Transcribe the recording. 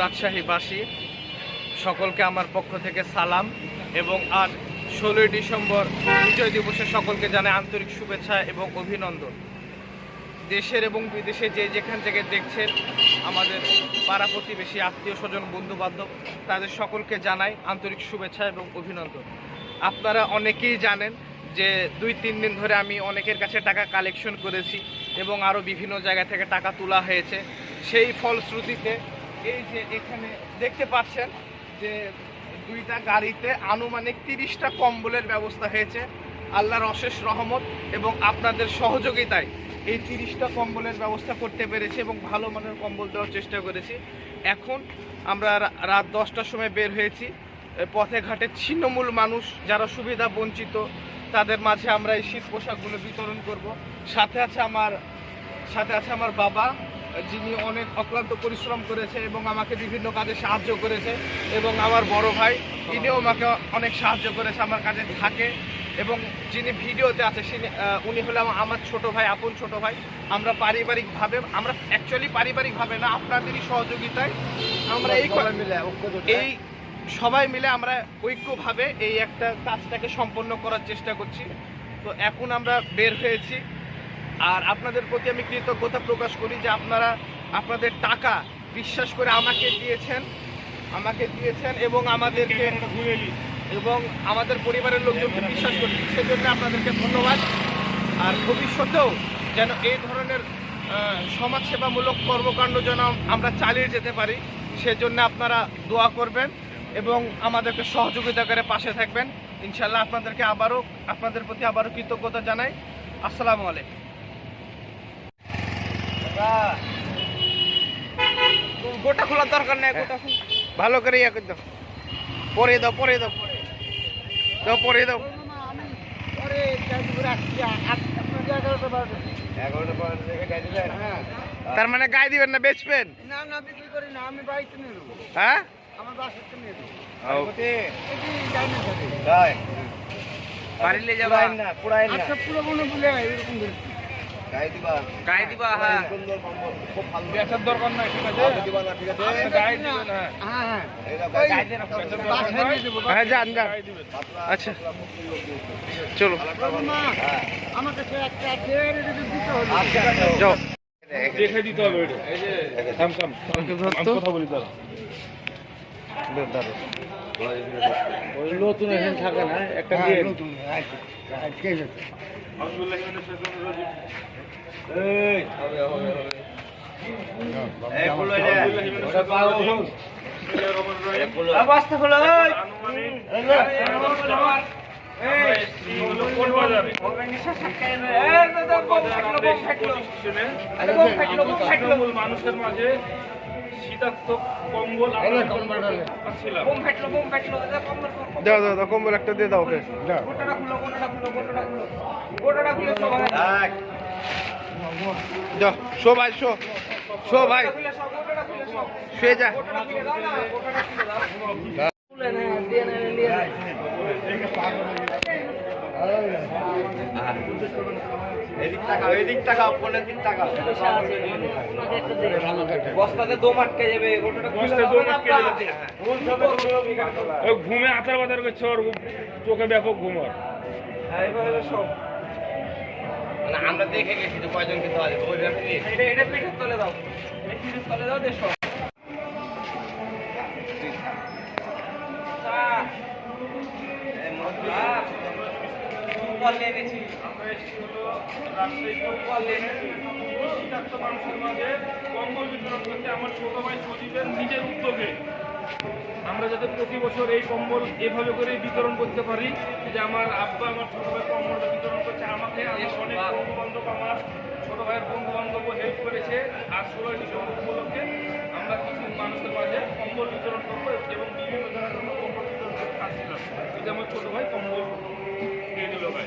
রাজশাহীবাসী সকলকে আমার পক্ষ থেকে সালাম এবং আজ 16ই ডিসেম্বর বিজয় দিবসে সকলকে জানাই আন্তরিক শুভেচ্ছা এবং অভিনন্দন। দেশের এবং বিদেশে যে যেখান থেকে দেখছেন আমাদের পাড়া প্রতিবেশী আত্মীয় স্বজন বন্ধু বান্ধব তাদের সকলকে জানাই আন্তরিক শুভেচ্ছা এবং অভিনন্দন। আপনারা অনেকেই জানেন যে 2-3 দিন ধরে আমি অনেকের কাছে টাকা কালেকশন করেছি এবং আরও বিভিন্ন জায়গা থেকে টাকা তোলা হয়েছে। সেই ফলশ্রুতিতে এই যে এখানে দেখতে পাচ্ছেন যে 2টা গাড়িতে আনুমানিক 30টা কম্বলের ব্যবস্থা হয়েছে। আল্লাহর অশেষ রহমত এবং আপনাদের সহযোগিতায় এই 30টা কম্বলের ব্যবস্থা করতে পেরেছি এবং ভালো মানের কম্বল দেওয়ার চেষ্টা করেছি। এখন আমরা রাত 10টার সময় বের হয়েছি। পথে ঘাটে ছিন্নমূল মানুষ যারা সুবিধা বঞ্চিত তাদের মাঝে আমরা এই শীত পোশাকগুলো বিতরণ করব। সাথে আছে আমার বাবা, যিনি অনেক অক্লান্ত পরিশ্রম করেছে এবং আমাকে বিভিন্ন কাজে সাহায্য করেছে, এবং আমার বড় ভাই, ইনিও আমাকে অনেক সাহায্য করেছে আমার কাজে থাকে, এবং যিনি ভিডিওতে আছে উনি হলেন আমার ছোট ভাই, আপন ছোট ভাই। আমরা পারিবারিকভাবে না, আপনাদেরই সহযোগিতায় আমরা এই সবাই মিলে আমরা ঐক্যভাবে এই একটা কাজটাকে সম্পন্ন করার চেষ্টা করছি। তো এখন আমরা বের হয়েছি, আর আপনাদের প্রতি আমি কৃতজ্ঞতা প্রকাশ করি যে আপনারা আপনাদের টাকা বিশ্বাস করে আমাকে দিয়েছেন এবং আমাদের পরিবারের লোকজনকে বিশ্বাস করছি, সেজন্য আপনাদেরকে ধন্যবাদ। আর ভবিষ্যতেও যেন এই ধরনের সমাজসেবামূলক কর্মকাণ্ড যেন আমরা চালিয়ে যেতে পারি, সেজন্য আপনারা দোয়া করবেন এবং আমাদেরকে সহযোগিতা করে পাশে থাকবেন। ইনশাল্লাহ আপনাদের প্রতি আবারও কৃতজ্ঞতা জানাই। আসসালামু আলাইকুম। গোটা খোলার দরকার নেই, গোটা ভালো করে ইয়ে করে দাও, পরে দাও। তার মানে গায়ে দিবেন না, বেচবেন? না, বিক্রি করি না, আমি বাড়িতে নিয়ে নেবো। হ্যাঁ, আমার বাসাতে নিয়ে দেবো। পারিলে যাবা না, পুরাই না। আচ্ছা, পুরো মনে বলে এরকম গায়ে দিবা। হ্যাঁ, খুব ভালো বেচার দরকার নাই, ঠিক আছে? দিবা না, ঠিক আছে? গায়ে দিবেন। হ্যাঁ, গায়ে দেন, হ্যাঁ, যান। আচ্ছা, চলো। আমার কাছে একটা ঢের দিতে হবে। আচ্ছা, যাও, দেখে দিতে হবে। এই যে কথা বলি তারা নতুন এখানে থাকে না, একটা দিয়ে নতুন মানুষের মাঝে শীতার্থক কম্বল দাও, কম্বল একটা দিয়ে দাও ওকে। যাও, শো ভাই, শো ভাই, শুয়ে যা। এদিক টাকা পনেরো দিন টাকা বস্তাতে দম আটকে যাবে, ঘুমে আচার বাজার করছে, ওর চোখে ব্যাপক ঘুম। আমরা দেখে গেছি তো কয়জন কিন্তু এটা পিঠের তলে দাও, পিঠের তলে দাও, দেশ মানুষের মাঝে কম্বল বিতরণ করতে আমার ছোট ভাই সজীবের নিজের উদ্যোগে আমরা যাতে প্রতি বছর এই কম্বল এভাবে করে বিতরণ করতে পারি, যে আমার আব্বা আমার ছোট ভাই কম্বলটা বিতরণ করছে আমাকে, আমার অনেক বন্ধু বান্ধব, আমার ছোট ভাইয়ের বন্ধু বান্ধব হেল্প করেছে। আর 16ই ডিসেম্বর উপলক্ষে আমরা কিছু মানুষের মাঝে কম্বল বিতরণ করবো এবং বিভিন্ন ধরনের কম্বল বিতরণ করতে আসছিলাম। এই যে আমার ছোট ভাই কম্বল দিয়ে দিল ভাই।